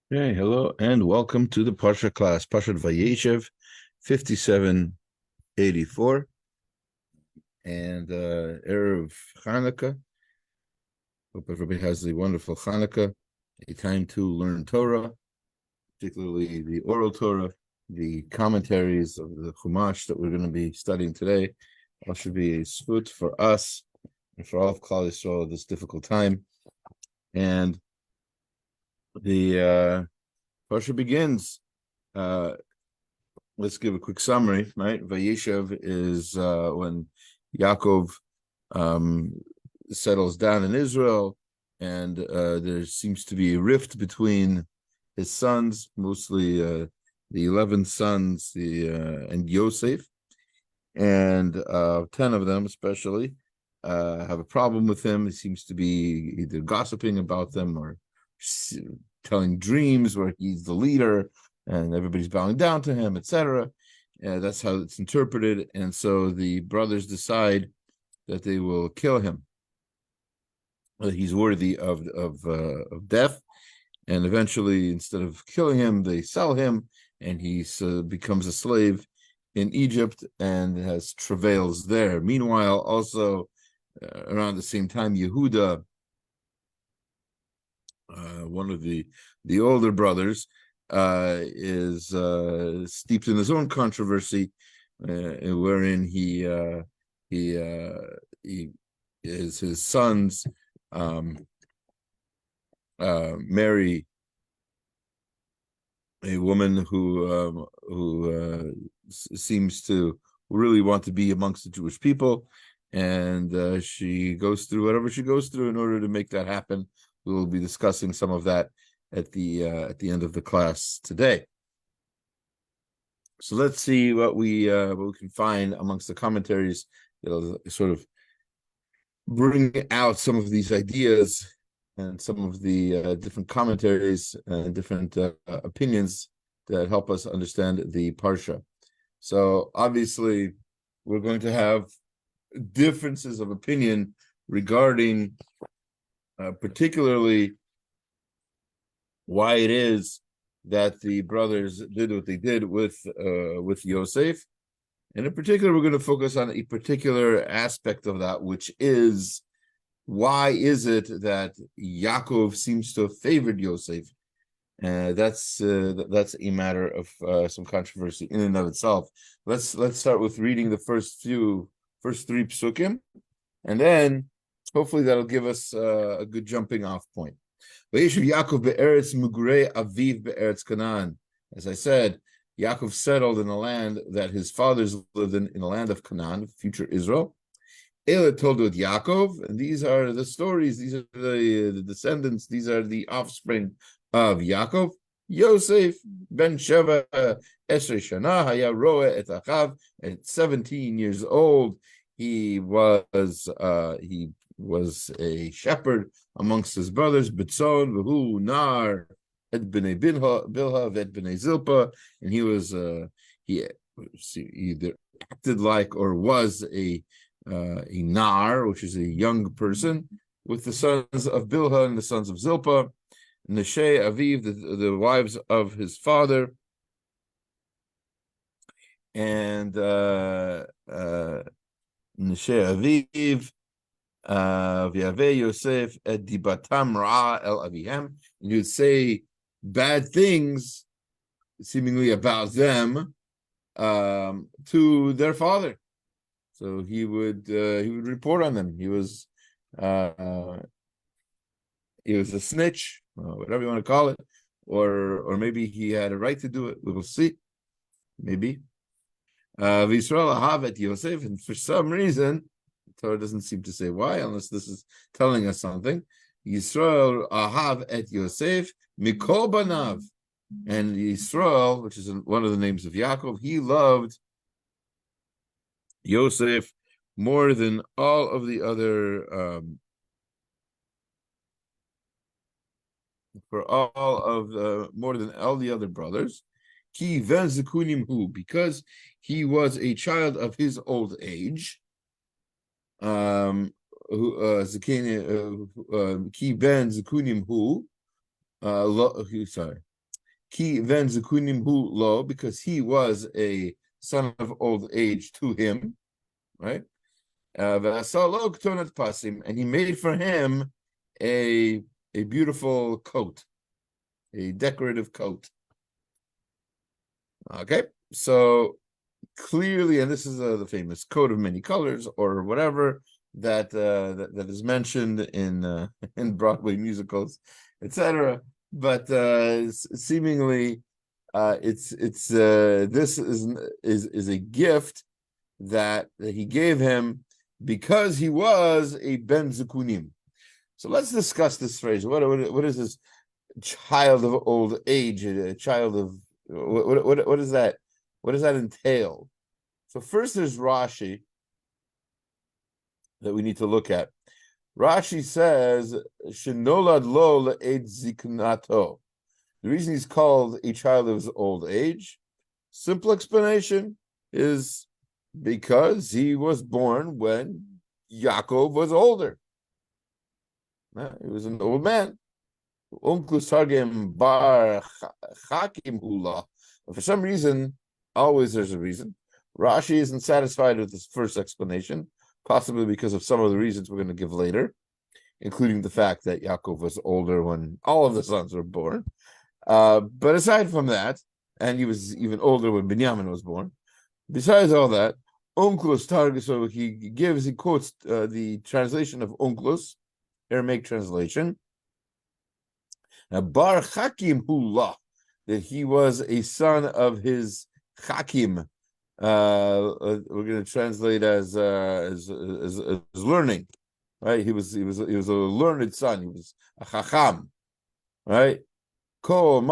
Hey, hello, and welcome to the Parshat class, Parshat Vayeishev, 5784, and Erev Hanukkah. Hope everybody has a wonderful Hanukkah, a time to learn Torah, particularly the oral Torah, the commentaries of the Chumash that we're going to be studying today. All should be a zchut for us and for all of Klal Yisrael at this difficult time. And the Parsha begins. Let's give a quick summary, right? Vayeishev is when Yaakov settles down in Israel, and there seems to be a rift between his sons, mostly the 11 sons, and Yosef, and 10 of them especially have a problem with him. He seems to be either gossiping about them or telling dreams where he's the leader and everybody's bowing down to him, etc. That's how it's interpreted. And so the brothers decide that they will kill him. He's worthy of death. And eventually, instead of killing him, they sell him, and he becomes a slave in Egypt and has travails there. Meanwhile, also around the same time, Yehuda, one of the older brothers, is steeped in his own controversy, wherein he is his sons marry a woman who seems to really want to be amongst the Jewish people, and she goes through whatever she goes through in order to make that happen. We will be discussing some of that at the end of the class today. So let's see what we can find amongst the commentaries that'll sort of bring out some of these ideas and some of the different commentaries and different opinions that help us understand the Parsha. So obviously, we're going to have differences of opinion regarding particularly why it is that the brothers did what they did with Yosef. And in particular, we're going to focus on a particular aspect of that, which is why is it that Yaakov seems to have favored Yosef? That's a matter of some controversy in and of itself. Let's start with reading the first three psukim, and then hopefully that'll give us a good jumping off point. Vayeishev Yaakov be'eretz mugurei aviv be'eretz Canaan. As I said, Yaakov settled in the land that his fathers lived in the land of Canaan, future Israel. Ele told with Yaakov, and these are the stories, these are the descendants, these are the offspring of Yaakov. Yosef ben Sheva Esrei Shana haya roe et achav. At 17 years old, he was a shepherd amongst his brothers. Bitzon v'hu nar et bnei Bilha v'et bnei Zilpa, and he either acted like or was a nar, which is a young person, with the sons of Bilha and the sons of Zilpa, Neshei Aviv, the wives of his father, and Neshei Aviv, V'yaveh Yosef et dibatam ra'a el avihem, and you'd say bad things, seemingly about them, to their father. So he would report on them. He was a snitch, whatever you want to call it, or maybe he had a right to do it. We will see. Maybe. V'Yisrael ahav et Yosef, and for some reason, the Torah doesn't seem to say why, unless this is telling us something. Yisrael ahav et Yosef mikol banav, and Yisrael, which is one of the names of Yaakov, he loved Yosef more than all of the other more than all the other brothers. Ki ven zekunim hu, because he was a child of his old age. Ki ben zekunim hu. Sorry. Ki ven zekunim hu lo, because he was a son of old age to him, right? And he made for him a beautiful coat, a decorative coat. Okay, so clearly, and this is the famous coat of many colors, or whatever that is mentioned in in Broadway musicals, etc. But seemingly, this is a gift that he gave him because he was a ben zekunim. So let's discuss this phrase. What is this child of old age? A child of what is that? What does that entail? So first, there's Rashi that we need to look at. Rashi says shenolad lo le'ed ziknato. The reason he's called a child of his old age, simple explanation, is because he was born when Yaakov was older. He was an old man. Bar chakim hula. For some reason, always there's a reason. Rashi isn't satisfied with this first explanation, possibly because of some of the reasons we're going to give later, including the fact that Yaakov was older when all of the sons were born. But aside from that, and he was even older when Binyamin was born. Besides all that, Onkelos Targum, so he quotes the translation of Onkelos, Aramaic translation. Bar Chakim Hula, that he was a son of his Chakim. We're going to translate as learning, right? He was a learned son. He was a Chacham, right? Everything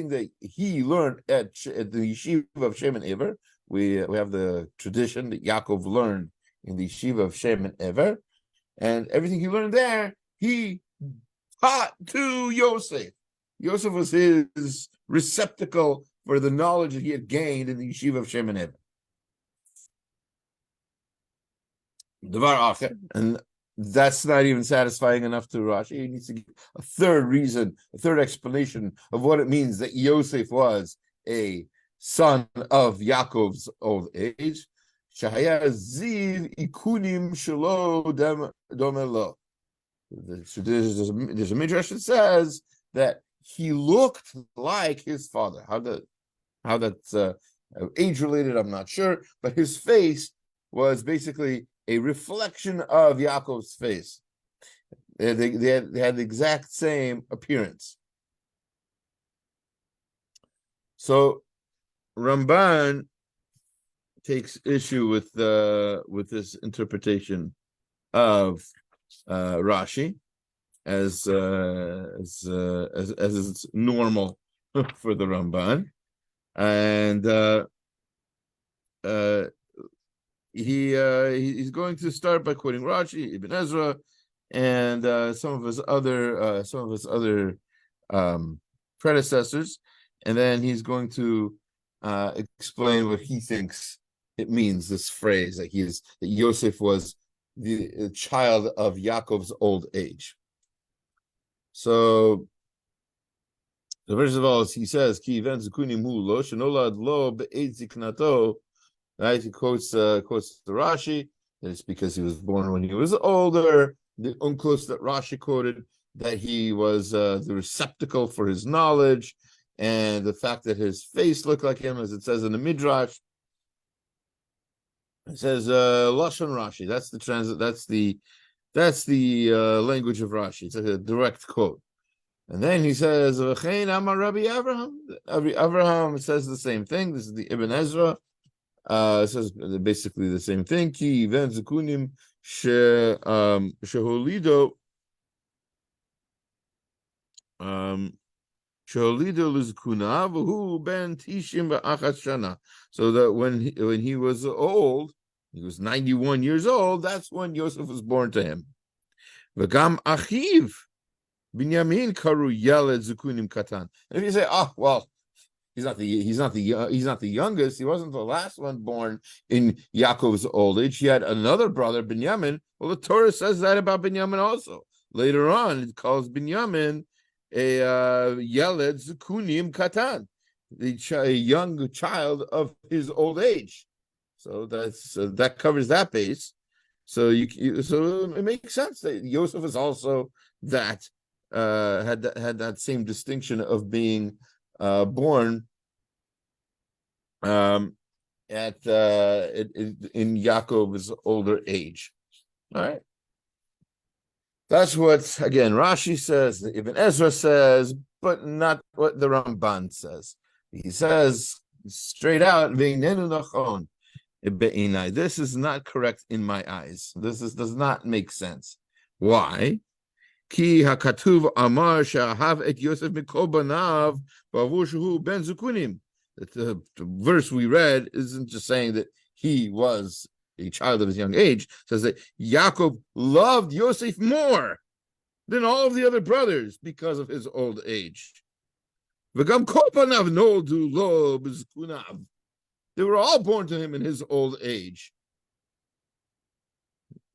that he learned at the yeshiva of Shem and Ever, we have the tradition that Yaakov learned in the yeshiva of Shem and Ever, and everything he learned there, he taught to Yosef. Yosef was his receptacle for the knowledge that he had gained in the yeshiva of Shem and Ever. And that's not even satisfying enough to Rashi. He needs to give a third reason, a third explanation of what it means that Yosef was a son of Yaakov's old age. Shahaya ziv ikunim shelo domelo. There's a midrash that says that he looked like his father. How that's age related, I'm not sure, but his face was basically a reflection of Yaakov's face. They had the exact same appearance. So Ramban takes issue with this interpretation of Rashi as it's normal for the Ramban, and he's going to start by quoting Rashi, Ibn Ezra, and some of his other predecessors, and then he's going to explain what he thinks it means. This phrase that Yosef was the child of Yaakov's old age. So first of all, he says, "Ki even zekunim hu lo shenolad lo be'ed ziknato." Right, he quotes the Rashi that it's because he was born when he was older. The Onkelos that Rashi quoted, that he was the receptacle for his knowledge, and the fact that his face looked like him, as it says in the Midrash. It says Lashon Rashi. That's the language of Rashi. It's a direct quote. And then he says, "V'chein amar Rabbi Avraham." Avraham says the same thing. This is the Ibn Ezra. It says basically the same thing. Ki ven zekunim sheholido lizkuna v'hu ben tishim v'achas shana. So that when he was old, he was 91 years old. That's when Yosef was born to him. V'gam achiv Binyamin karu yeled zekunim katan. And if you say, "Oh, well, he's not the youngest. He wasn't the last one born in Yaakov's old age. He had another brother, Binyamin." Well, the Torah says that about Binyamin also. Later on, it calls Binyamin a Yeled Zukunim Katan, a young child of his old age. So that covers that base. So so it makes sense that Yosef is also that had that same distinction of being born at in Yaakov's older age. All right. That's what, again, Rashi says, Ibn Ezra says, but not what the Ramban says. He says straight out, this is not correct in my eyes. Does not make sense. Why? Ki hakatuv amar she'ahav et Yosef mikol banav b'avur shehu ben zukunim. The verse we read isn't just saying that he was a child of his young age. It says that Yaakov loved Yosef more than all of the other brothers because of his old age. V'gam kol banav noldu lo b'zukunav. They were all born to him in his old age.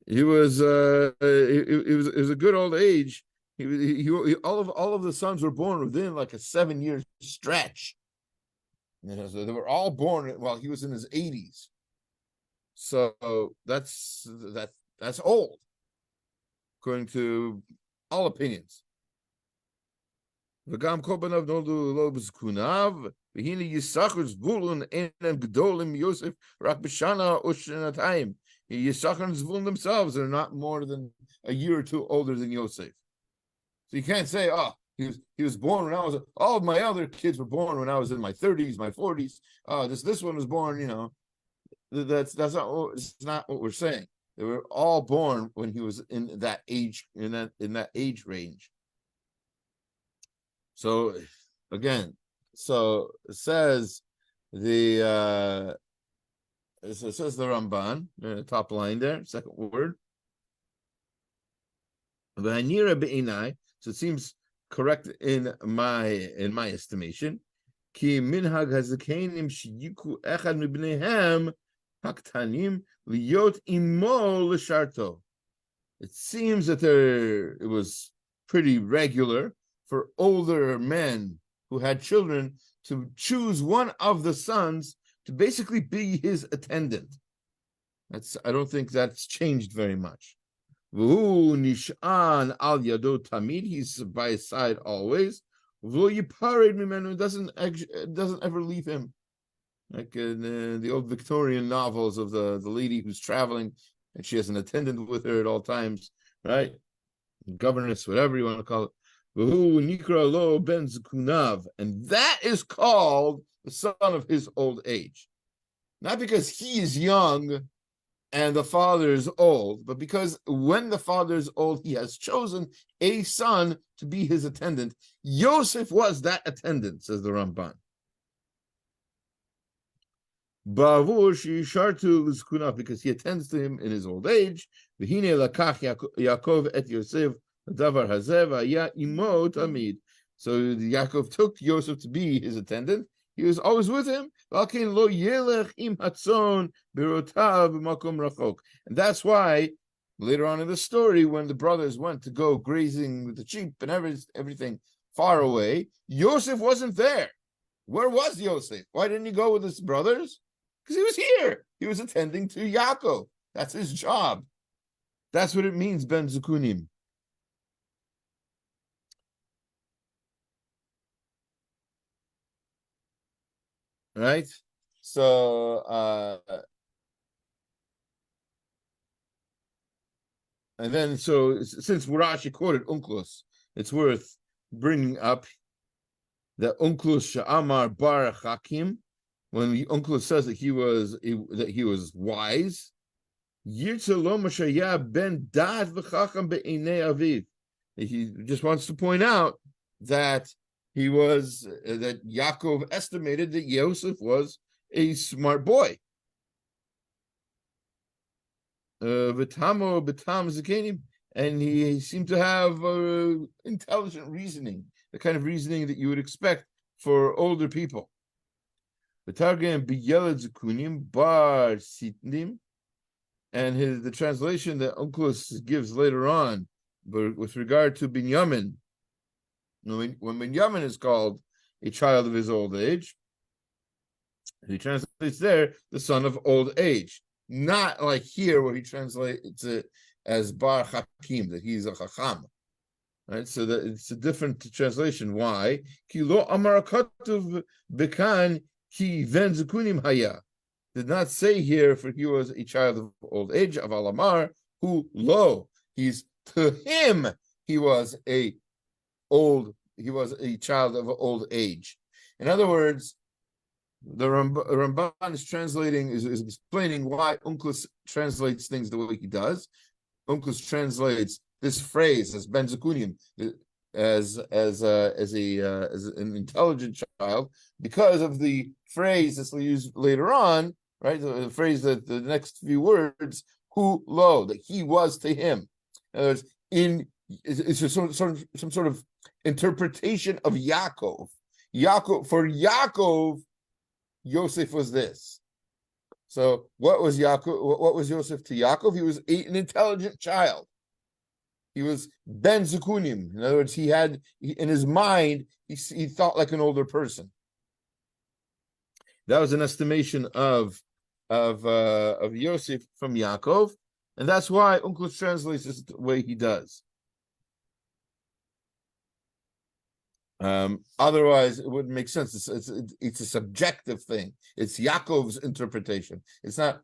He was it was a good old age. All of the sons were born within like a 7-year stretch. So they were all born while he was in his 80s. So that's old, according to all opinions. V'gam kol banav noldu lo b'zkunav v'hine Yisachar zvulun enem gdolim Yosef rak b'shana u'shnatayim. Yisachar and Zvulun themselves are not more than a year or two older than Yosef. So you can't say, oh, he was born when I was, all of my other kids were born when I was in my 30s, my 40s. This one was born, that's not what we're saying. They were all born when he was in that age, in that age range. So again, so it says the Ramban, top line there, second word. So it seems correct in my estimation. Ki minhag hazakanim shiyiku echad mibneihem haktanim liyot imo l'sharto. It seems that it was pretty regular for older men who had children to choose one of the sons to basically be his attendant. I don't think that's changed very much. V'hu nish'an al yado tamid. He's by his side always. V'lo yipared mimenu. Doesn't ever leave him. Like in the old Victorian novels of the lady who's traveling and she has an attendant with her at all times, right? Governess, whatever you want to call it. V'hu nikra lo ben zkunav. And that is called the son of his old age. Not because he is young and the father is old, but because when the father is old, he has chosen a son to be his attendant. Yosef was that attendant, says the Ramban. Because he attends to him in his old age. Yaakov et Yosef davar hazeh imo tamid. So Yaakov took Yosef to be his attendant. He was always with him. And that's why later on in the story, when the brothers went to go grazing with the sheep and everything far away, Yosef wasn't there. Where was Yosef? Why didn't he go with his brothers? Because he was here. He was attending to Yaakov. That's his job. That's what it means, Ben Zukunim. Right? So, and then, since Rashi quoted Unclus, it's worth bringing up that Unclus Sha'amar Bar Hakim, when the Unclus says that he was wise, Yirtzeh Mashayah ben Dad v'Chacham be'inei Aviv. He just wants to point out that that Yaakov estimated that Yosef was a smart boy. V'tamo b'tam zakenim, and he seemed to have intelligent reasoning, the kind of reasoning that you would expect for older people. V'targem b'yeled zakunim bar sitnim, and the translation that Unclus gives later on, but with regard to Binyamin, When Binyamin is called a child of his old age, he translates there the son of old age. Not like here where he translates it as Bar Hakim, that he's a Chacham. Right? So that it's a different translation. Why? Ki lo amar katuv bekan ki ven zukunim haya. Did not say here for he was a child of old age, of Alamar, who lo, he's to him, he was a child of old age. In other words, the Ramban is is explaining why Onkelos translates things the way he does. Onkelos translates this phrase as Ben Zekunim, as an intelligent child, because of the phrase that's used later on, right? The phrase that the next few words, who lo, that he was to him. In other words, it's some sort of interpretation of Yaakov. For Yaakov, Yosef was this. So what was Yaakov? What was Yosef to Yaakov? He was an intelligent child. He was Ben Zukunim. In other words, in his mind, he thought like an older person. That was an estimation of Yosef from Yaakov, and that's why Onkelos translates this the way he does. Otherwise, it wouldn't make sense. It's a subjective thing. It's Yaakov's interpretation. It's not.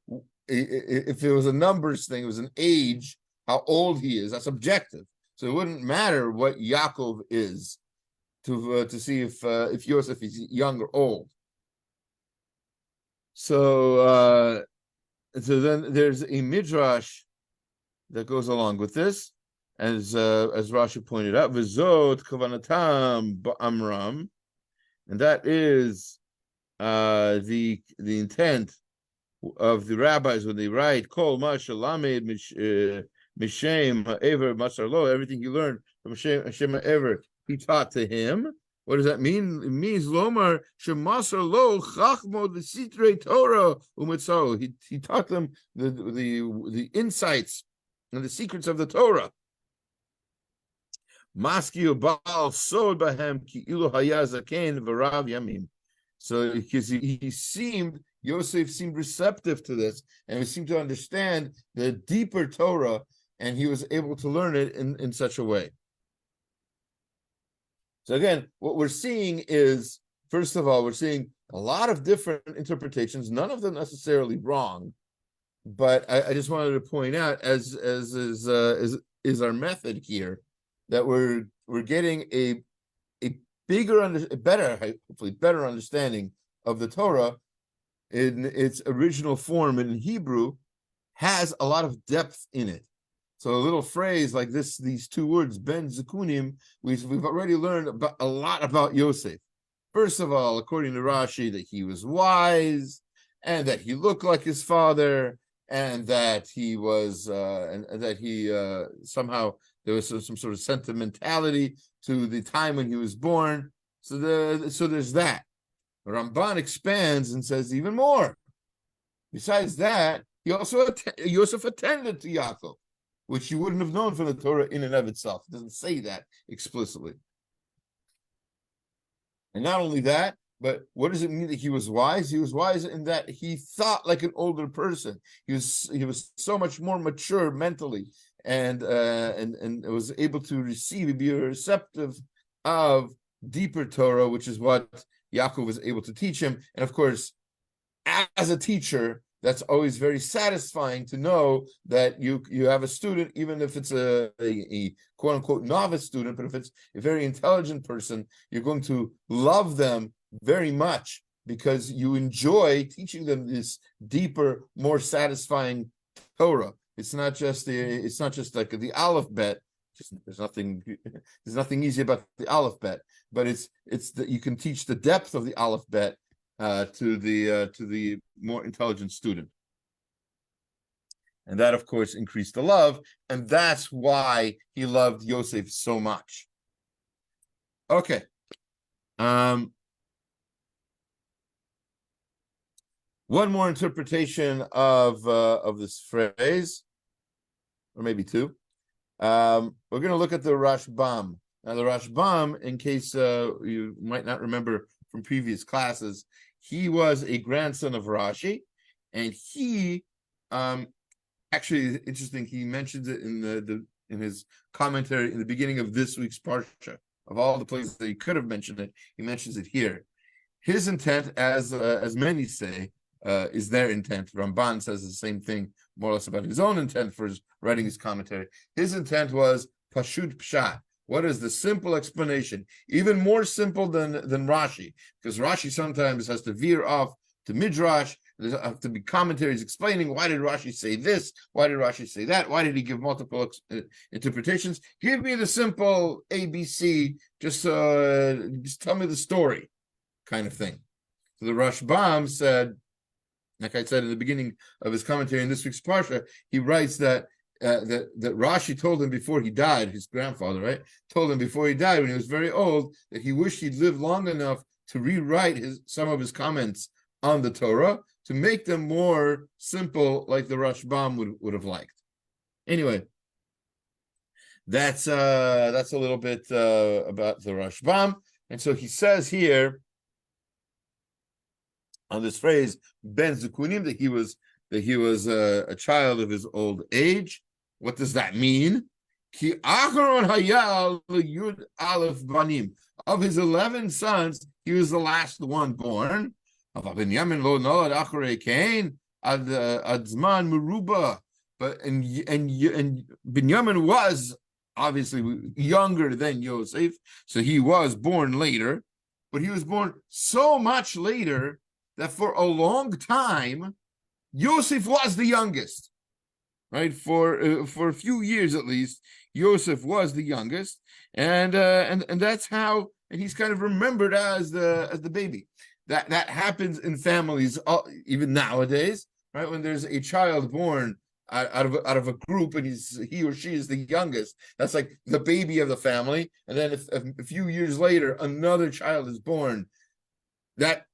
If it was a numbers thing, it was an age, how old he is. That's objective. So it wouldn't matter what Yaakov is to see if Yosef is young or old. So then there's a midrash that goes along with this. As Rashi pointed out, v'zot kavanatam ba'amram, and that is the intent of the rabbis when they write kol ma shelamed mishem ha'ever masar lo, everything he learned from Hashem ha'ever he taught to him. What does that mean? It means lomar shemasar lo chachmo l'sitrei Torah u'mitzaro. He taught them the insights and the secrets of the Torah. So because Yosef seemed receptive to this, and he seemed to understand the deeper Torah, and he was able to learn it in such a way. So again, what we're seeing is, first of all, we're seeing a lot of different interpretations, none of them necessarily wrong, but I just wanted to point out, as is our method here, that we're getting a hopefully better understanding of the Torah in its original form in Hebrew has a lot of depth in it. So a little phrase like this, these two words, Ben Zekunim, we've already learned a lot about Yosef. First of all, according to Rashi, that he was wise and that he looked like his father, and that he was and that he somehow there was some sort of sentimentality to the time when he was born. So there's that. Ramban expands and says even more. Besides that, Yosef attended to Yaakov, which you wouldn't have known from the Torah in and of itself. It doesn't say that explicitly. And not only that, but what does it mean that he was wise? He was wise in that he thought like an older person. He was so much more mature mentally, and was able to receive, be receptive of deeper Torah, which is what Yaakov was able to teach him. And of course, as a teacher, that's always very satisfying to know that you have a student, even if it's a quote unquote novice student, but if it's a very intelligent person, you're going to love them very much because you enjoy teaching them this deeper, more satisfying Torah. It's not just like the alphabet. There's nothing easy about the alphabet, but it's that you can teach the depth of the alphabet to the more intelligent student, and that of course increased the love, and that's why he loved Yosef so much. Okay, one more interpretation of this phrase, or maybe two. We're going to look at the Rashbam. Now, the Rashbam, in case you might not remember from previous classes, he was a grandson of Rashi, and he actually interesting. He mentions it in his commentary in the beginning of this week's parsha. Of all the places that he could have mentioned it, he mentions it here. His intent, as many say, is their intent. Ramban says the same thing, more or less, about his own intent for writing his commentary. His intent was Pashut Pshat. What is the simple explanation? Even more simple than Rashi, because Rashi sometimes has to veer off to Midrash. There have to be commentaries explaining why did Rashi say this, why did Rashi say that, why did he give multiple interpretations. Give me the simple ABC, just tell me the story, kind of thing. So the Rashbam said, like I said in the beginning of his commentary in this week's parsha, he writes that Rashi told him before he died, his grandfather, right, told him before he died when he was very old, that he wished he'd lived long enough to rewrite some of his comments on the Torah to make them more simple, like the Rashbam would have liked. Anyway, that's a little bit about the Rashbam, and so he says here on this phrase Ben Zukunim that he was a child of his old age. What does that mean? Ki acharon hayal yud aleph banim. Of his 11 sons, he was the last one born. Binyamin lo nolad acharei Cain ad zman meruba. But and Binyamin was obviously younger than Yosef, so he was born later. But he was born so much later that for a long time, Yosef was the youngest. Right, for a few years at least, Yosef was the youngest, and that's how, and he's kind of remembered as the baby. That happens in families, even nowadays, right? When there's a child born out of a group, and he or she is the youngest, that's like the baby of the family. And then if a few years later another child is born, that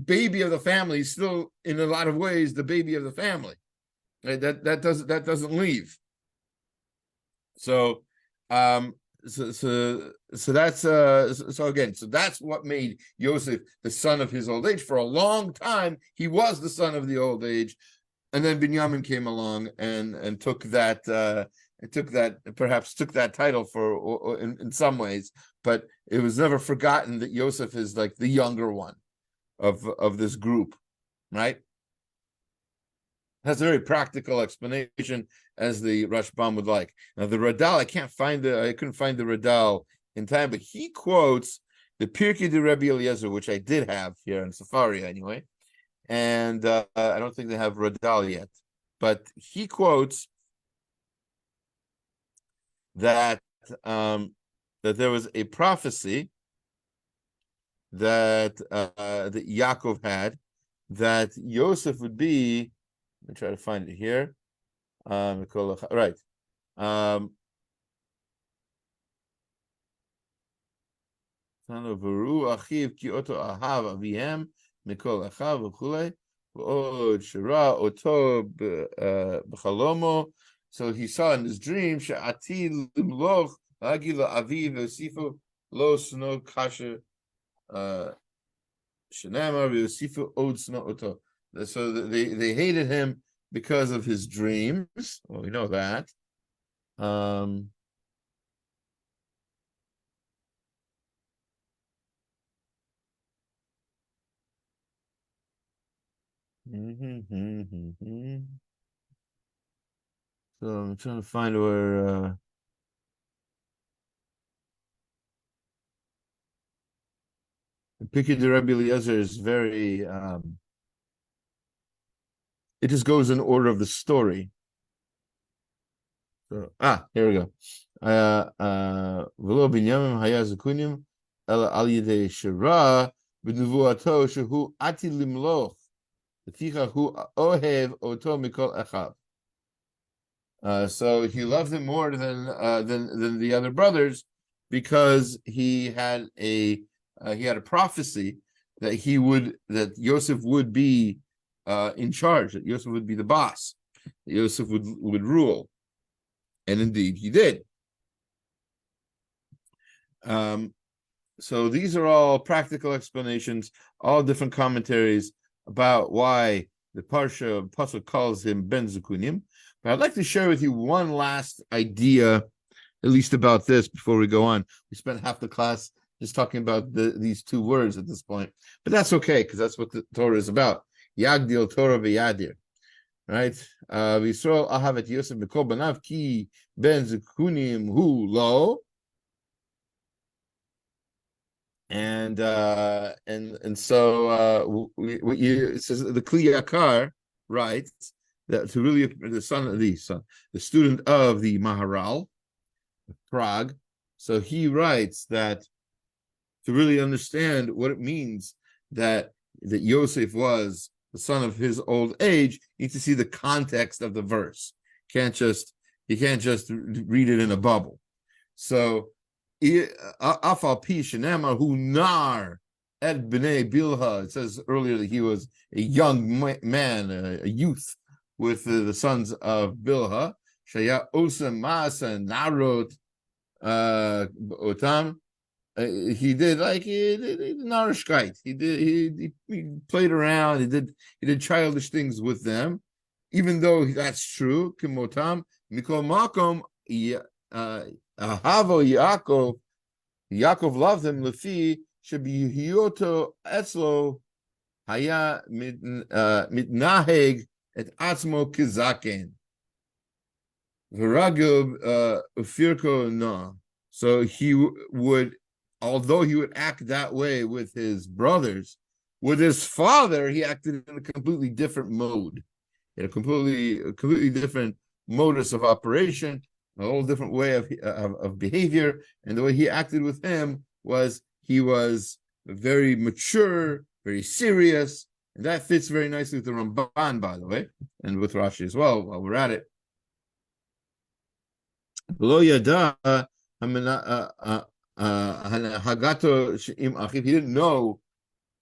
baby of the family is still in a lot of ways the baby of the family. Right? That doesn't leave. So that's what made Yosef the son of his old age. For a long time, he was the son of the old age, and then Binyamin came along and took that title for in some ways, but it was never forgotten that Yosef is like the younger one of this group, right? That's a very practical explanation, as the Rashbam would like. Now, the Radal, I couldn't find the Radal in time, but he quotes the Pirkei de Rabbi Eliezer, which I did have here in Safari anyway, and I don't think they have Radal yet, but he quotes that there was a prophecy that Yaakov had, that Yosef would be. Let me try to find it here. Right. So he saw in his dream so they hated him because of his dreams. Well, we know that. So I'm trying to find where the Pirkei de Rabbi Eliezer is very it just goes in order of the story. So here we go. V'lo Binyamin haya zakunim ela al yidei shira b'nevuato shehu ati limloch l'ficha hu ohev oto mikol echav. So he loved him more than the other brothers, because he had a prophecy that Yosef would be in charge, that Yosef would be the boss, that Yosef would rule, and indeed he did. So these are all practical explanations, all different commentaries about why the Parsha Pasuk calls him Ben Zukunim. But I'd like to share with you one last idea, at least about this, before we go on. We spent half the class just talking about these two words at this point, but that's okay, because that's what the Torah is about. Yagdil Torah v'yadir, right? V'Yisrael ahavet Yosef b'kol banav ki Ben Zukunim hu lo. And so it says the Kli Yakar writes that to really the student of the Maharal, Prague. So he writes that to really understand what it means that Yosef was the son of his old age, you need to see the context of the verse. You can't just read it in a bubble. So Afal Pi Shenamar Hu Nar Ed Bnei Bilha. It says earlier that he was a young man, a youth with the sons of Bilha. Shaya Osa Masa Narot Otam. He did like narishkeit. He played around. He did childish things with them, even though that's true. Kimotam Mikol Makom. Ahavo Yaakov loved him. Lefi shebiyoto etzlo haya mitnaheg et atzmo kizaken v'ragil ufirko no. So he would, although he would act that way with his brothers, with his father, he acted in a completely different mode, in a completely different modus of operation. A whole different way of behavior, and the way he acted with him was he was very mature, very serious, and that fits very nicely with the Ramban, by the way, and with Rashi as well. While we're at it, Lo yada hagato she'im achiv. He didn't know,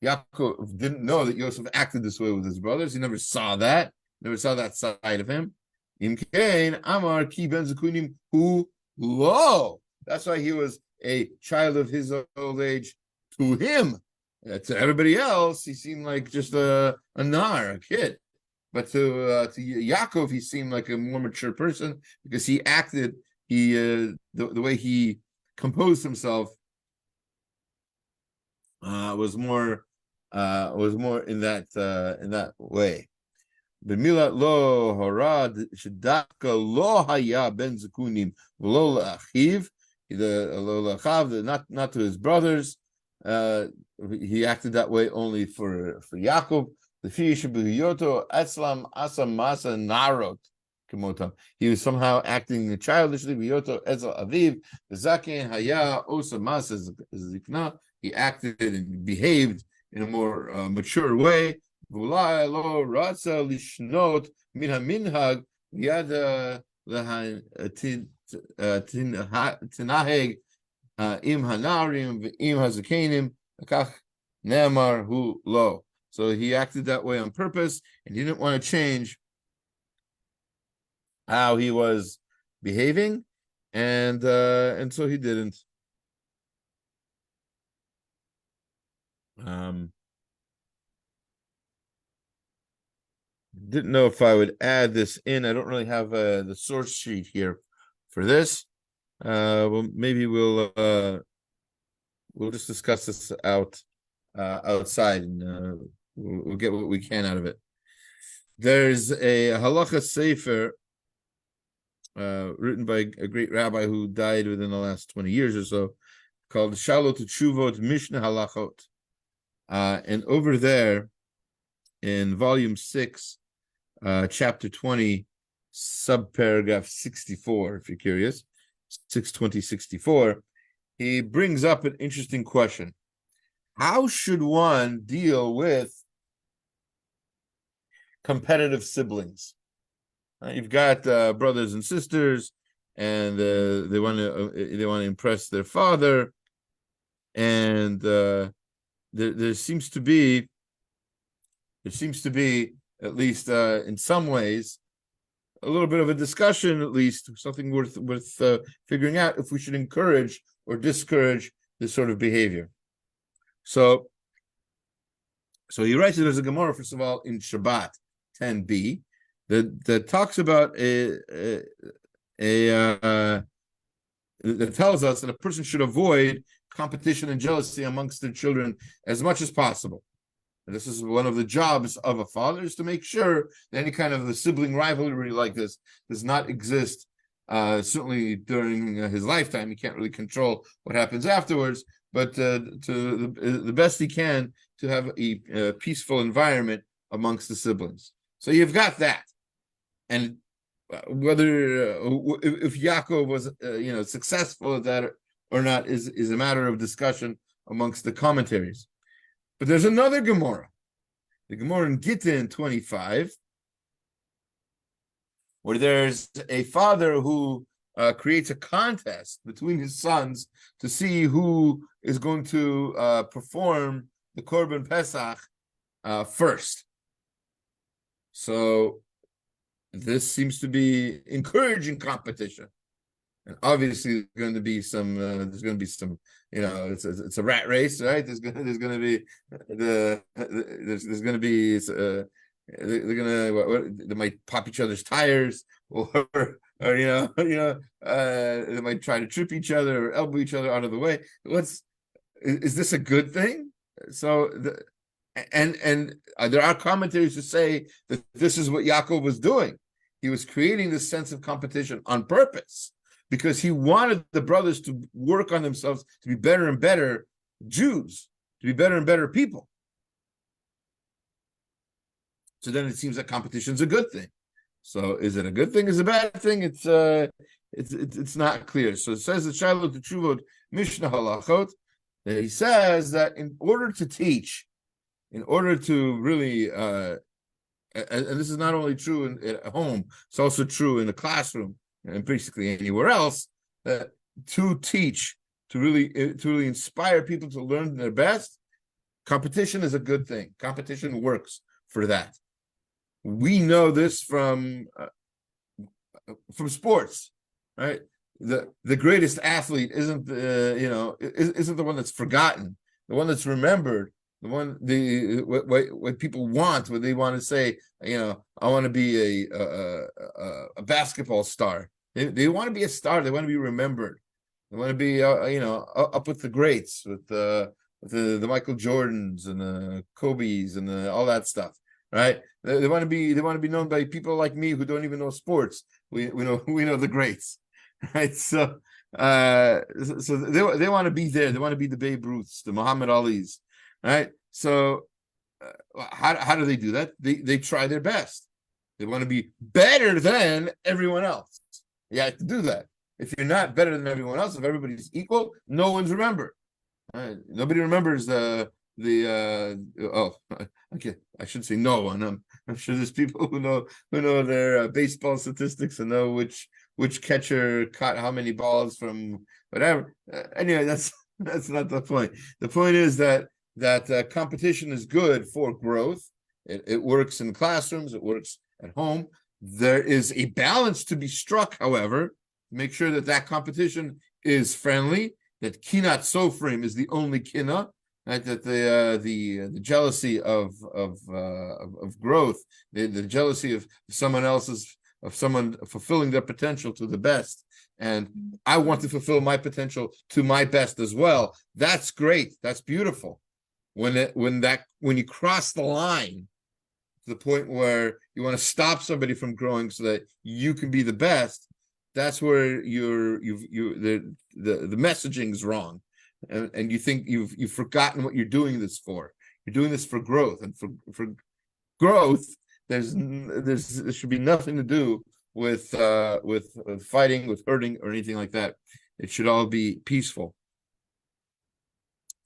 Yaakov didn't know that Yosef acted this way with his brothers. He never saw that side of him. Amar ki ben Zukunim hu lo. That's why he was a child of his old age to him. To everybody else, he seemed like just a nar, a kid. But to Yaakov, he seemed like a more mature person because he acted. The way he composed himself was more in that way. B'milat lo harad shedaka lo haya ben zukunim lo la'achiv, not to his brothers. He acted that way only for Yaakov. The fish b'hiyoto etzlam asam masa narot kimotam. He was somehow acting childishly. B'hiyoto etzal aviv v'zaken haya osa masa zikna. He acted and behaved in a more mature way. V'ulai lo ratza lishnot min haminhag yada tinaheg im hanarim v'im hazakenim akach ne'amar hu lo. So he acted that way on purpose, and he didn't want to change how he was behaving, and so he didn't. Didn't know if I would add this in. I don't really have the source sheet here for this. Well, maybe we'll just discuss this outside, and we'll get what we can out of it. There's a halacha sefer written by a great rabbi who died within the last 20 years or so, called Shalot Tshuvot Mishnah Halachot, and over there in volume 6. Chapter 20, subparagraph 64, if you're curious, 620-64, he brings up an interesting question. How should one deal with competitive siblings? You've got brothers and sisters, and they want to impress their father, and there seems to be, at least in some ways, a little bit of a discussion, at least something worth figuring out, if we should encourage or discourage this sort of behavior. So he writes that there's a Gemara, first of all, in Shabbat 10b that talks about that tells us that a person should avoid competition and jealousy amongst their children as much as possible. And this is one of the jobs of a father, is to make sure that any kind of a sibling rivalry like this does not exist. Certainly during his lifetime, he can't really control what happens afterwards, but to the best he can to have a peaceful environment amongst the siblings. So you've got that, and whether if Yaakov was successful at that or not is a matter of discussion amongst the commentaries. But there's another Gemara, the Gemara in Gittin 25, where there's a father who creates a contest between his sons to see who is going to perform the Korban Pesach first. So this seems to be encouraging competition, and obviously there's going to be some. It's a rat race, right? There's going to be they might pop each other's tires, or they might try to trip each other or elbow each other out of the way. Is this a good thing? So there are commentaries to say that this is what Yaakov was doing. He was creating this sense of competition on purpose, because he wanted the brothers to work on themselves to be better and better Jews, to be better and better people. So then it seems that competition is a good thing. So is it a good thing? Is it a bad thing? It's not clear. So it says the Shiloh to Teshuvot Mishnah Halachot, that he says that in order to teach, in order to really, and this is not only true at home, it's also true in the classroom and basically anywhere else, that to teach, to really inspire people to learn their best, competition is a good thing. Competition works for that. We know this from sports, right? The greatest athlete isn't the one that's forgotten, the one that's remembered, the one what people want, what they want to say. I want to be a basketball star. They want to be a star. They want to be remembered. They want to be up with the greats, with the Michael Jordans and the Kobe's and all that stuff. Right? They want to be known by people like me who don't even know sports. We know the greats, right? So they want to be there. They want to be the Babe Ruths, the Muhammad Alis, right? So how do they do that? They try their best. They want to be better than everyone else. You have to do that. If you're not better than everyone else, if everybody's equal, no one's remembered. Nobody remembers okay, I should say no one. I'm sure there's people who know their baseball statistics and know which catcher caught how many balls from whatever. Anyway, that's not the point. The point is that competition is good for growth. It works in classrooms. It works at home. There is a balance to be struck, however. Make sure that competition is friendly. That kinat sofrim is the only kina. Right, that the jealousy of growth, the jealousy of someone else's, of someone fulfilling their potential to the best, and I want to fulfill my potential to my best as well. That's great. That's beautiful. When you cross the line to the point where you want to stop somebody from growing so that you can be the best, that's where the messaging is wrong. And you think you've forgotten what you're doing this for. You're doing this for growth, and for growth, there should be nothing to do with fighting, with hurting, or anything like that. It should all be peaceful.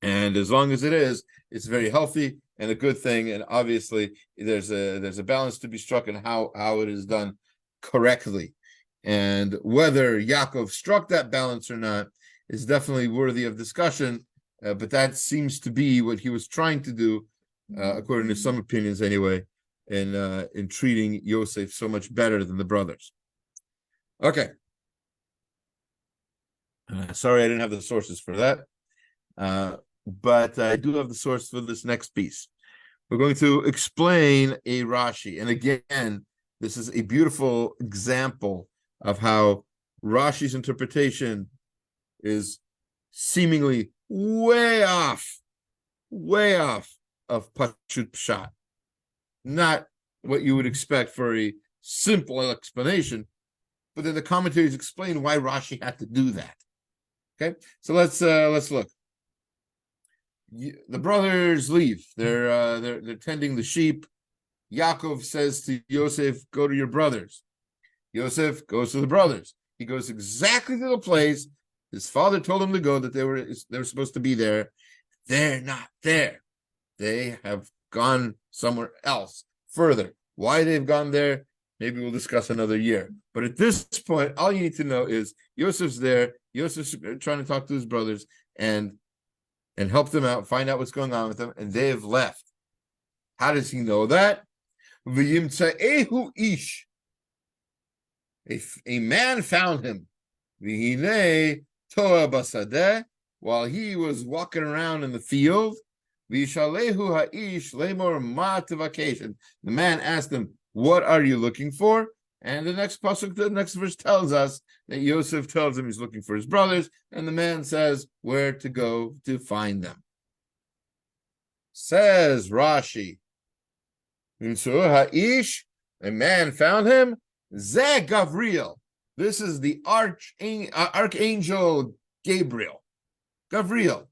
And as long as it is, it's very healthy and a good thing. And obviously, there's a balance to be struck in how it is done correctly. And whether Yaakov struck that balance or not is definitely worthy of discussion, but that seems to be what he was trying to do, according to some opinions anyway, in treating Yosef so much better than the brothers. Okay. Sorry, I didn't have the sources for that. But I do have the source for this next piece. We're going to explain a Rashi. And again, this is a beautiful example of how Rashi's interpretation is seemingly way off of Pashut Pshat. Not what you would expect for a simple explanation, but then the commentaries explain why Rashi had to do that. Okay, so let's look. The brothers leave. They're tending the sheep. Yaakov says to Yosef, "Go to your brothers." Yosef goes to the brothers. He goes exactly to the place his father told him to go, that they were supposed to be there. They're not there. They have gone somewhere else, further. Why they've gone there, maybe we'll discuss another year. But at this point, all you need to know is Yosef's there. Yosef's trying to talk to his brothers and help them out, find out what's going on with them, and they have left. How does he know that? V'yimtza'ehu ish. A man found him. V'hinei toa basadeh, while he was walking around in the field. V'yishalehu ha'ish lemor ma tevakeshen. The man asked him, "What are you looking for?" And the next pasuk, the next verse tells us that Yosef tells him he's looking for his brothers, and the man says where to go to find them. Says Rashi, ha'ish, a man found him, Zeh Gavriel. This is the archangel Gabriel. Gavriel.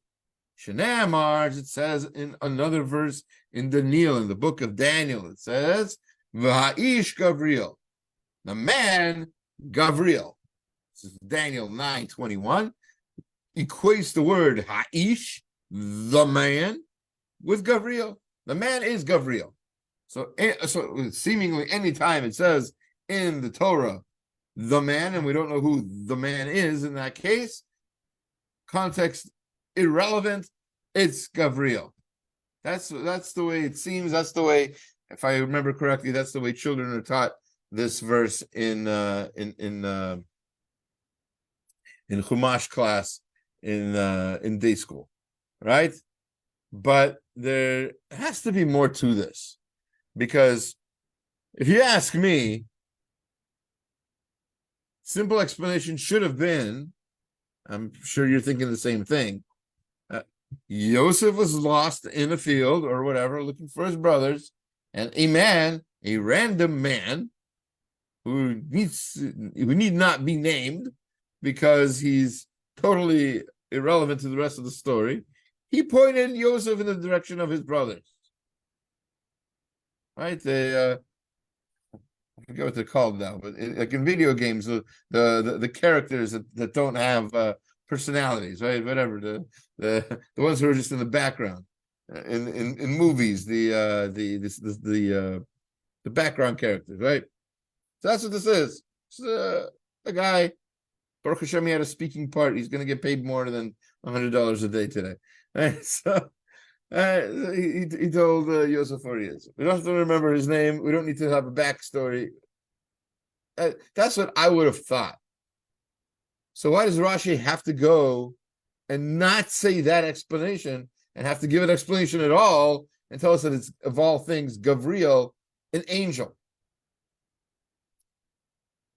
Shenamar, it says in another verse in Daniel, in the book of Daniel, it says, V'ha'ish Gavriel. The man, Gavriel. This is Daniel 9:21. Equates the word ha'ish, the man, with Gavriel. The man is Gavriel. So seemingly any time it says in the Torah, the man, and we don't know who the man is in that case, context irrelevant, it's Gavriel. That's the way it seems. That's the way, if I remember correctly, that's the way children are taught this verse in Chumash class in day school, right? But there has to be more to this, because if you ask me, simple explanation should have been, I'm sure you're thinking the same thing, Yosef was lost in a field or whatever, looking for his brothers, and a random man, who need not be named because he's totally irrelevant to the rest of the story, he pointed Yosef in the direction of his brothers. Right? They I forget what they're called now, but like in video games, the characters that don't have personalities, right? Whatever, the ones who are just in the background. In movies, the background characters, right? So that's what this is. It's a guy, Baruch Hashem, he had a speaking part. He's going to get paid more than $100 a day today. Right? So he told Yosef where he is. We don't have to remember his name. We don't need to have a backstory. That's what I would have thought. So why does Rashi have to go and not say that explanation and have to give an explanation at all and tell us that it's, of all things, Gavriel, an angel?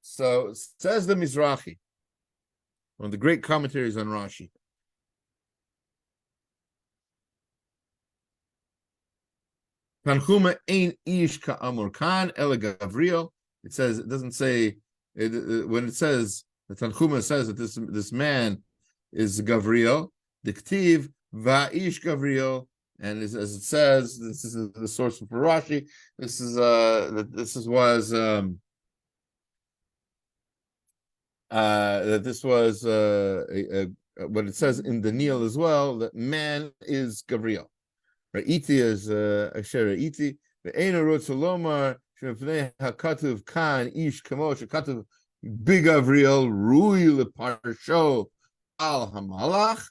So says the Mizrahi, one of the great commentaries on Rashi. Tanchuma ein ish ka'amur kan ela Gavriel. It says, it doesn't say, when it says, the Tanchuma says that this man is Gavriel, diktiv va'ish Gavriel, and as it says, this is the source for Rashi. This was what it says in Daniel as well, that man is Gavriel. Ra'iti is Asher Ra'iti. Ve'ena Rotzolomar Shemfnei HaKatuv Kan Ish Kamo Shekatuv Big Gavriel Rui LeParsho Al Hamalach.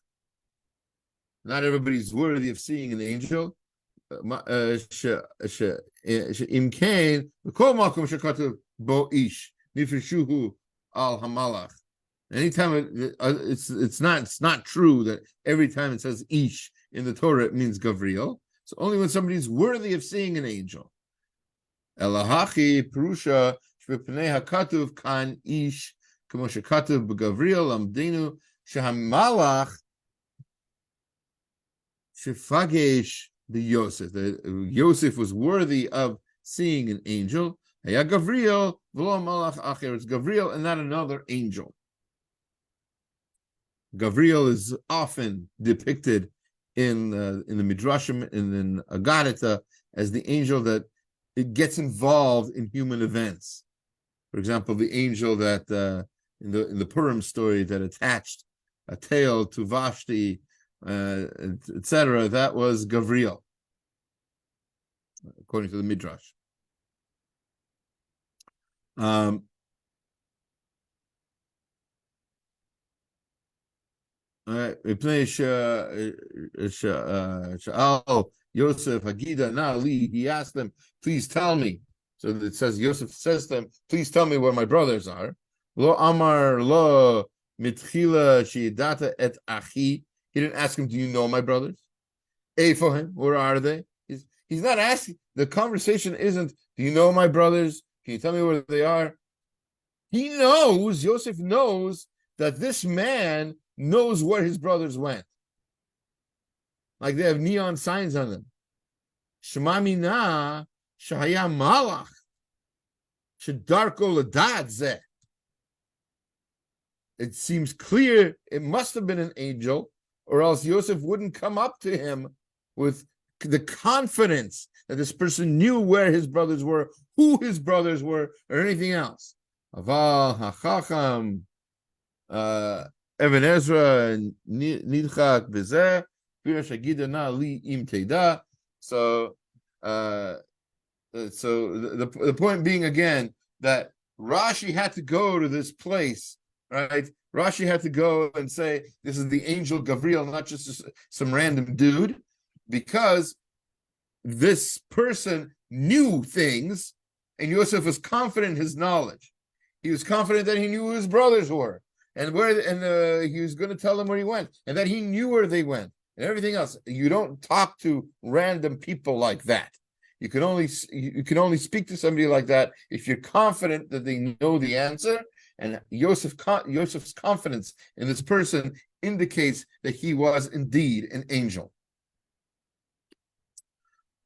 Not everybody's worthy of seeing an angel. Im Kain V'Kol Makom Shekatuv Bo Ish Nifreshuhu Al Hamalach. Anytime it's not true that every time it says ish in the Torah it means Gavriel. So only when somebody's worthy of seeing an angel. Elahachi Purusha Shvipnei Hakatuv Kan Ish Kamo Shekatuv B'Gavriel Amdenu Shehamalach Shefagesh the Yosef. Yosef was worthy of seeing an angel. Haya Gavriel V'lo Malach Acher. It's Gavriel and not another angel. Gavriel is often depicted in the Midrashim and in Agadita as the angel that it gets involved in human events. For example, the angel that in the Purim story that attached a tail to Vashti, etc., that was Gavriel, according to the Midrash. Yosef Hagida Nali, he asked them, please tell me. So it says Yosef says to them, please tell me where my brothers are. Lo Amar Lo Mitchila Shidata et Achi. He didn't ask him, do you know my brothers? A for him, where are they? He's not asking. The conversation isn't, do you know my brothers? Can you tell me where they are? He knows, Yosef knows that this man knows where his brothers went. Like they have neon signs on them. Shema mina shahaya malach shedarko ladad zeh. It seems clear it must have been an angel, or else Yosef wouldn't come up to him with the confidence that this person knew where his brothers were, who his brothers were, or anything else. Aval hachacham Even Ezra nidchak b'zeh. So, the point being again that Rashi had to go to this place, right? Rashi had to go and say this is the angel Gavriel, not just some random dude, because this person knew things, and Yosef was confident in his knowledge. He was confident that he knew who his brothers were, and he was going to tell them where he went, and that he knew where they went. And everything else. You don't talk to random people like that. You can only speak to somebody like that if you're confident that they know the answer. And Yosef's confidence in this person indicates that he was indeed an angel.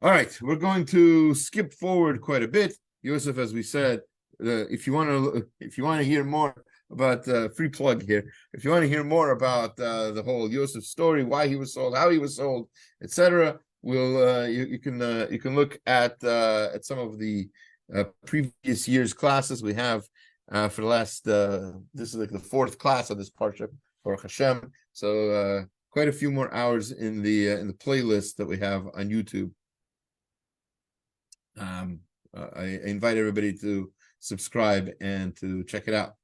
All right, we're going to skip forward quite a bit. Yosef, as we said, if you want to hear more about free plug here. If you want to hear more about the whole Yosef story, why he was sold, how he was sold, etc., you can look at some of the previous year's classes we have for the last. This is like the fourth class of this Parshat for Hashem. So quite a few more hours in the playlist that we have on YouTube. I invite everybody to subscribe and to check it out.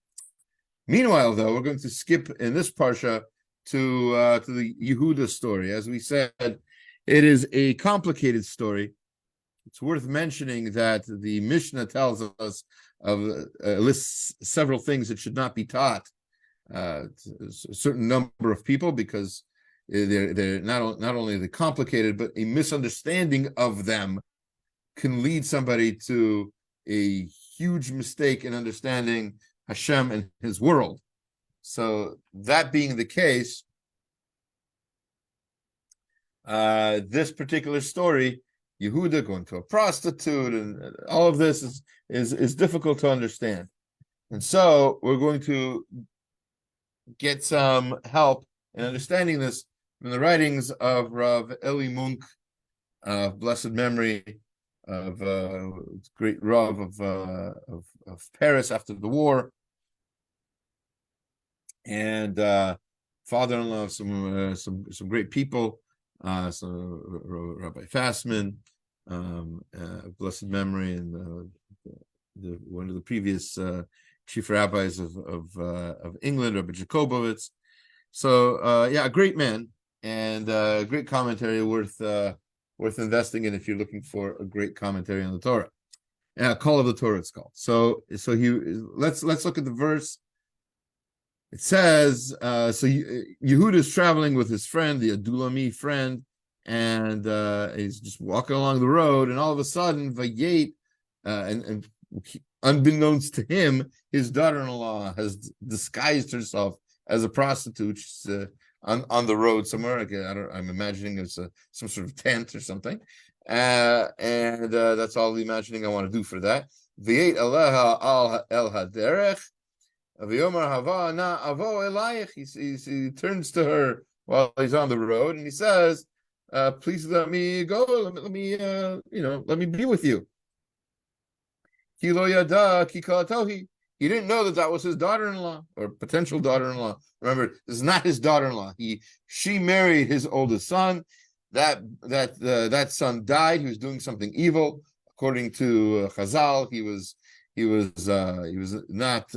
Meanwhile, though, we're going to skip in this parsha to the Yehuda story. As we said, it is a complicated story. It's worth mentioning that the Mishnah tells us lists several things that should not be taught a certain number of people, because they're not only the complicated, but a misunderstanding of them can lead somebody to a huge mistake in understanding Hashem and his world. So that being the case, this particular story, Yehuda going to a prostitute, and all of this is difficult to understand. And so we're going to get some help in understanding this from the writings of Rav Eli Munk, of blessed memory, of great Rav of Paris after the war, and father-in-law of some great people, so Rabbi Fassman, blessed memory, and one of the previous chief rabbis of England, Rabbi Jacobowitz. So a great man, and great commentary worth investing in if you're looking for a great commentary on the Torah. Call of the Torah, it's called. So let's look at the verse. it says, so Yehuda is traveling with his friend, the Adulami friend, and he's just walking along the road, and all of a sudden, Vayet, and unbeknownst to him, his daughter-in-law has disguised herself as a prostitute. She's on the road somewhere. I'm imagining it's some sort of tent or something, and that's all the imagining I want to do for that. Vayet aleha al el haderech. He turns to her while he's on the road, and he says, "Please let me go. Let me let me be with you." He didn't know that that was his daughter-in-law or potential daughter-in-law. Remember, this is not his daughter-in-law. She married his oldest son. That son died. He was doing something evil, according to Chazal. He was not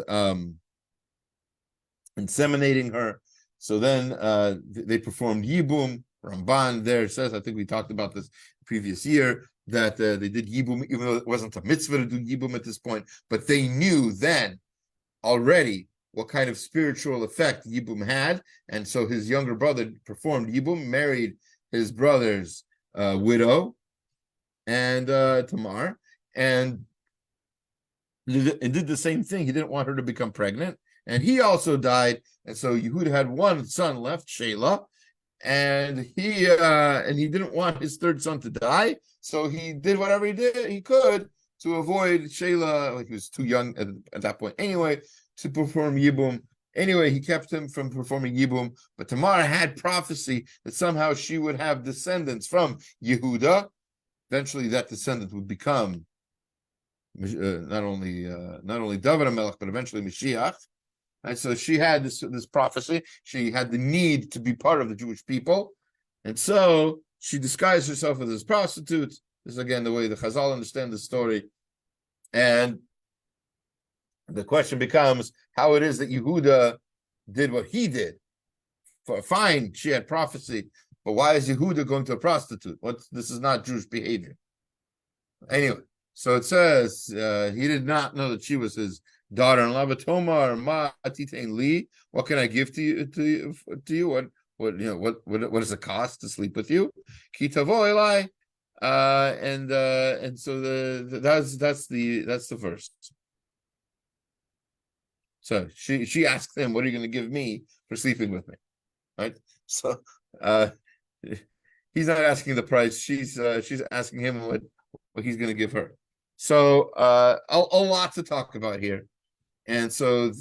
inseminating her. So then they performed Yibum. Ramban there says, I think we talked about this previous year, that they did Yibum, even though it wasn't a mitzvah to do Yibum at this point, but they knew then already what kind of spiritual effect Yibum had. And so his younger brother performed Yibum, married his brother's widow, and Tamar, and did the same thing. He didn't want her to become pregnant. And he also died, and so Yehuda had one son left, Shelah, and he didn't want his third son to die, so he did whatever he could to avoid Shelah. Like, he was too young at that point anyway to perform Yibum. Anyway, he kept him from performing Yibum, but Tamar had prophecy that somehow she would have descendants from Yehuda. Eventually, that descendant would become not only David HaMelech, but eventually Mashiach. And so she had this prophecy. She had the need to be part of the Jewish people. And so she disguised herself as a prostitute. This is, again, the way the Chazal understand the story. And the question becomes how it is that Yehuda did what he did. Fine, she had prophecy, but why is Yehuda going to a prostitute? This is not Jewish behavior. Anyway, so it says he did not know that she was his daughter-in-law. But Tomar, ma atitain li, what can I give to you? What does it cost to sleep with you? Ki tavo elai, and so that's the verse. So she asked him, "What are you going to give me for sleeping with me?" Right. So he's not asking the price. She's asking him what he's going to give her. So a lot to talk about here. And so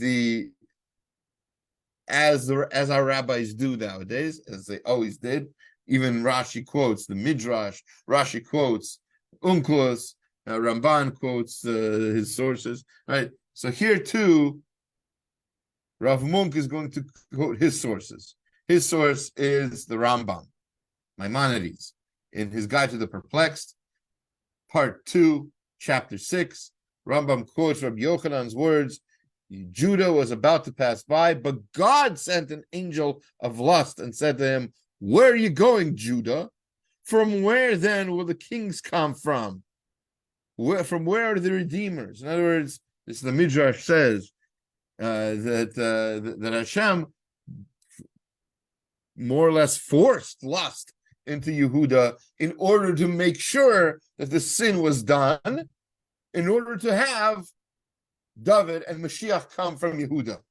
as our rabbis do nowadays, as they always did, even Rashi quotes the Midrash, Rashi quotes Unclus, Ramban quotes his sources, right? So here too, Rav Munk is going to quote his sources. His source is the Rambam, Maimonides, in his Guide to the Perplexed, Part 2, Chapter 6. Rambam quotes Rabbi Yochanan's words, Judah was about to pass by, but God sent an angel of lust and said to him, "Where are you going, Judah? From where then will the kings come from? From where are the redeemers?" In other words, this the Midrash says that Hashem more or less forced lust into Yehuda in order to make sure that the sin was done, in order to have David and Mashiach come from Yehuda.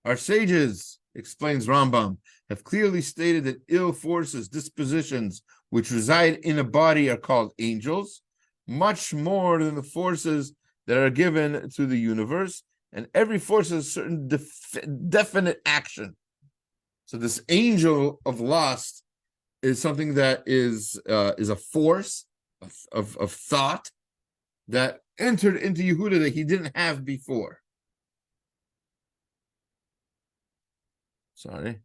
Our sages, explains Rambam, have clearly stated that ill forces, dispositions, which reside in a body are called angels, much more than the forces that are given to the universe, and every force has a certain definite action. So this angel of lust is something that is a force of thought that entered into Yehuda that he didn't have before. Sorry.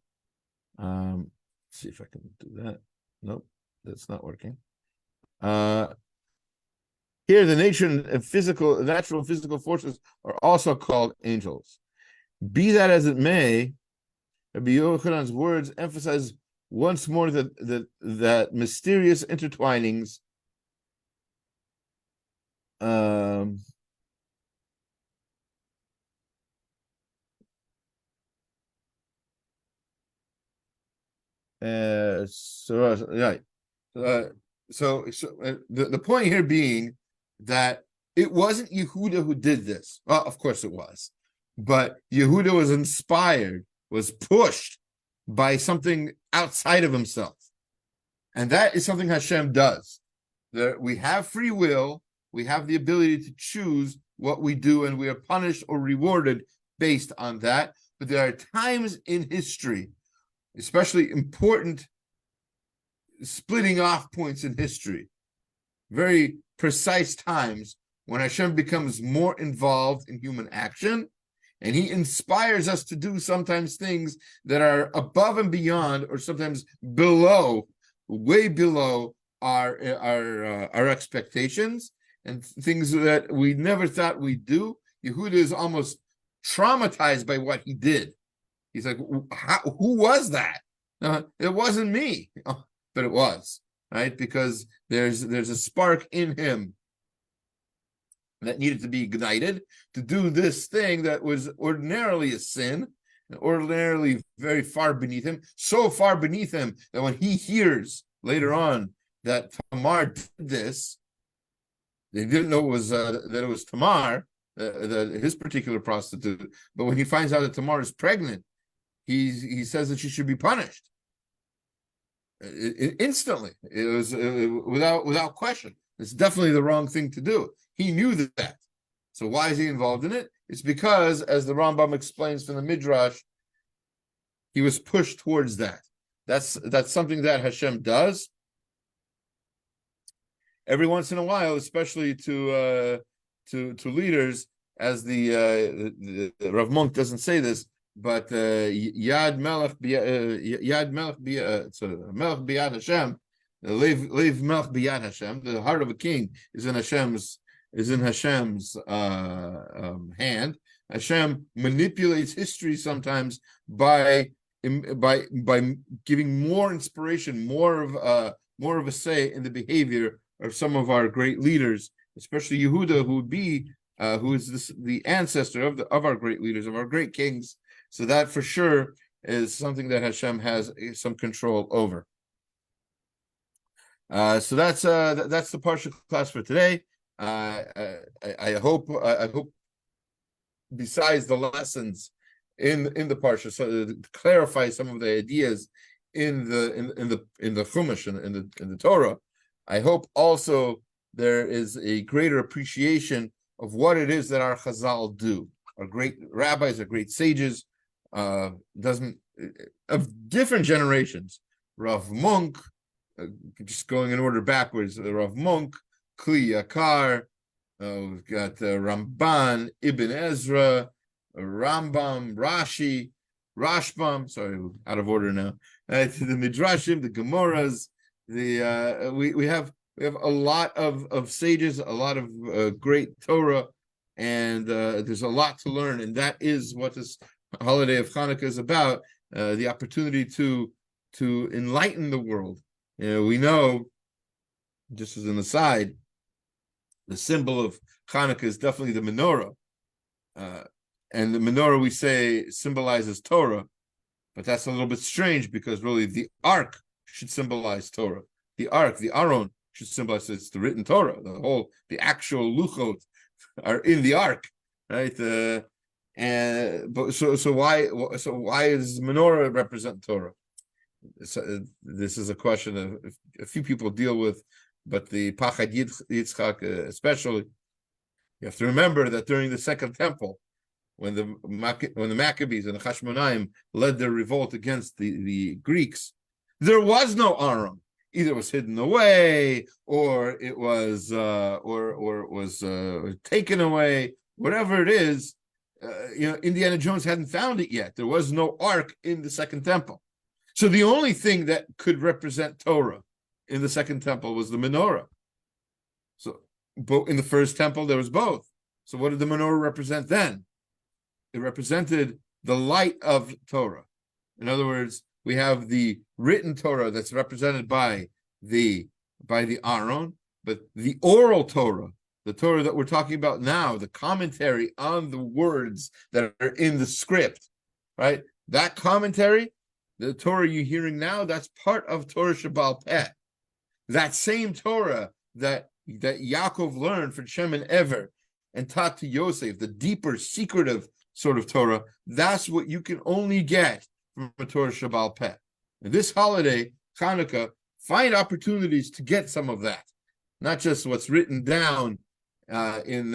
See if I can do that. Nope, that's not working. Here, the natural and physical forces are also called angels. Be that as it may, Rabbi Yochanan's words emphasize once more that mysterious intertwinings Right. The point here being that it wasn't Yehuda who did this. Well, of course it was, but Yehuda was inspired, was pushed by something outside of himself, and that is something Hashem does. We have free will, we have the ability to choose what we do, and we are punished or rewarded based on that. But there are times in history, especially important splitting off points in history, very precise times when Hashem becomes more involved in human action, and he inspires us to do sometimes things that are above and beyond, or sometimes below, way below our expectations, and things that we never thought we'd do. Yehuda is almost traumatized by what he did. He's like, who was that? It wasn't me. But it was, right? Because there's a spark in him that needed to be ignited to do this thing that was ordinarily a sin, and ordinarily very far beneath him, so far beneath him that when he hears later on that Tamar did this, they didn't know that it was Tamar, his particular prostitute. But when he finds out that Tamar is pregnant, he says that she should be punished. Instantly, it was without question. It's definitely the wrong thing to do. He knew that. So why is he involved in it? It's because, as the Rambam explains from the Midrash, he was pushed towards that. That's something that Hashem does every once in a while, especially to leaders. As the Rav Monk doesn't say this, but Yad Melech Biyad Hashem, Lev Melech Biyad Hashem. The heart of a king is in Hashem's hand. Hashem manipulates history sometimes by giving more inspiration, more of a say in the behavior of some of our great leaders, especially Yehuda, who is the ancestor of our great leaders, of our great kings. So that for sure is something that Hashem has some control over. So that's the Parshat class for today. I hope besides the lessons in the Parsha, so to clarify some of the ideas in the Chumash and in the Torah, I hope also there is a greater appreciation of what it is that our Chazal do. Our great rabbis, our great sages, of different generations. Rav Monk, just going in order backwards. Rav Monk, Kli Yakar, we've got Ramban, Ibn Ezra, Rambam, Rashi, Rashbam. Sorry, out of order now. The Midrashim, the Gemaras. We have a lot of sages, a lot of great Torah, and there's a lot to learn, and that is what this holiday of Hanukkah is about. The opportunity to enlighten the world. We know, just as an aside, the symbol of Hanukkah is definitely the menorah, and the menorah, we say, symbolizes Torah, but that's a little bit strange because really the ark should symbolize Torah. The ark, the Aron, should symbolize it's the written Torah. The actual luchot are in the ark, right? So why does menorah represent Torah? This is a question that a few people deal with, but the Pachad Yitzchak especially, you have to remember that during the Second Temple, when the Maccabees and the Hashmonaim led their revolt against the Greeks, there was no Aron. Either it was hidden away, or it was taken away. Whatever it is, Indiana Jones hadn't found it yet. There was no ark in the Second Temple, so the only thing that could represent Torah in the Second Temple was the menorah. So, but in the First Temple there was both. So, what did the menorah represent then? It represented the light of Torah. In other words, we have the written Torah that's represented by the Aron, but the oral Torah, the Torah that we're talking about now, the commentary on the words that are in the script, right? That commentary The Torah you're hearing now, that's part of Torah Shabbal Peh. That same Torah that Yaakov learned from Shem and Ever and taught to Yosef, the deeper, secretive sort of Torah, that's what you can only get from a Torah Shabbal Peh. And this holiday, Hanukkah, find opportunities to get some of that, not just what's written down in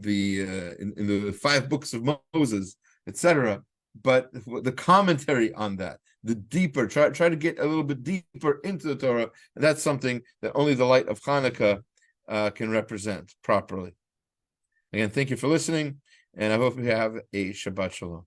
the 5 books of Moses, etc., but the commentary on that, the deeper, try to get a little bit deeper into the Torah. And that's something that only the light of Hanukkah can represent properly. Again, thank you for listening, and I hope you have a Shabbat Shalom.